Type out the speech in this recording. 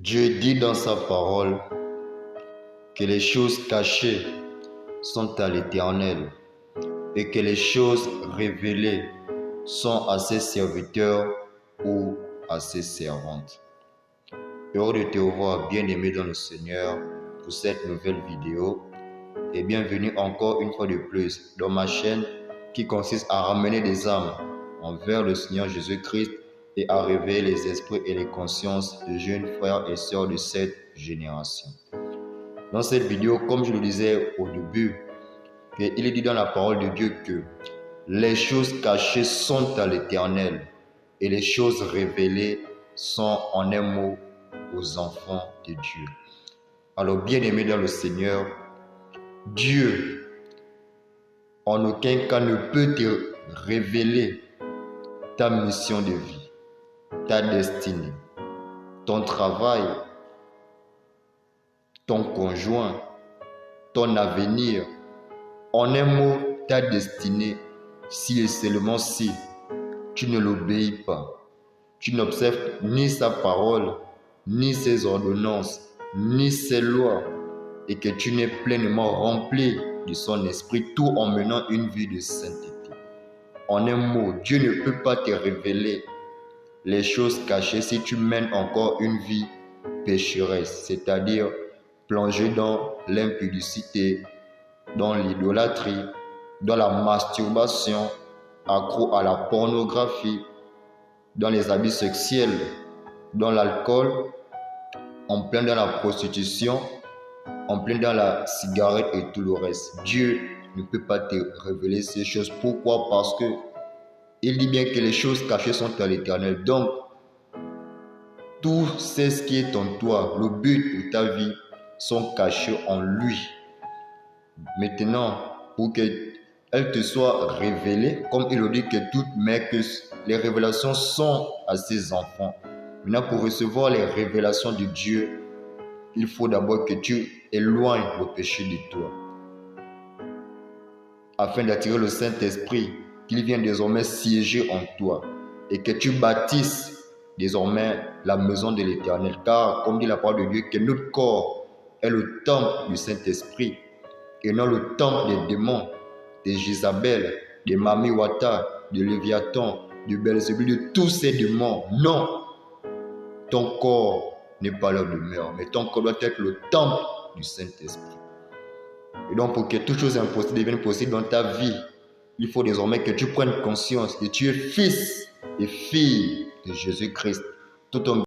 Dieu dit dans sa parole que les choses cachées sont à l'Éternel et que les choses révélées sont à ses serviteurs ou à ses servantes. Heureux de te revoir, bien-aimé dans le Seigneur, pour cette nouvelle vidéo et bienvenue encore une fois de plus dans ma chaîne qui consiste à ramener des âmes envers le Seigneur Jésus-Christ et à réveiller les esprits et les consciences de jeunes frères et sœurs de cette génération. Dans cette vidéo, comme je le disais au début, il est dit dans la parole de Dieu que les choses cachées sont à l'Éternel et les choses révélées sont en un mot aux enfants de Dieu. Alors bien-aimé dans le Seigneur, Dieu en aucun cas ne peut te révéler ta mission de vie, ta destinée, ton travail, ton conjoint, ton avenir, en un mot, ta destinée, si et seulement si tu ne l'obéis pas, tu n'observes ni sa parole, ni ses ordonnances, ni ses lois, et que tu n'es pleinement rempli de son esprit, tout en menant une vie de sainteté. En un mot, Dieu ne peut pas te révéler les choses cachées si tu mènes encore une vie pécheresse, c'est-à-dire plongée dans l'impudicité, dans l'idolâtrie, dans la masturbation, accro à la pornographie, dans les abus sexuels, dans l'alcool, en plein dans la prostitution, en plein dans la cigarette et tout le reste. Dieu ne peut pas te révéler ces choses. Pourquoi? Parce que il dit bien que les choses cachées sont à l'Éternel. Donc, tout ce qui est en toi, le but de ta vie, sont cachés en lui. Maintenant, pour qu'elle te soit révélée, comme il le dit que toute mère, que les révélations sont à ses enfants. Maintenant, pour recevoir les révélations de Dieu, il faut d'abord que tu éloignes le péché de toi, afin d'attirer le Saint-Esprit, qu'il vienne désormais siéger en toi, et que tu bâtisses désormais la maison de l'Éternel. Car, comme dit la parole de Dieu, que notre corps est le temple du Saint-Esprit, et non le temple des démons, de Jézabel, de Mami Wata, de Léviathan, de Belzébul, de tous ces démons. Non, ton corps n'est pas leur demeure, mais ton corps doit être le temple du Saint-Esprit. Et donc, pour que toute chose impossible devienne possible dans ta vie, il faut désormais que tu prennes conscience que tu es fils et fille de Jésus-Christ. Tout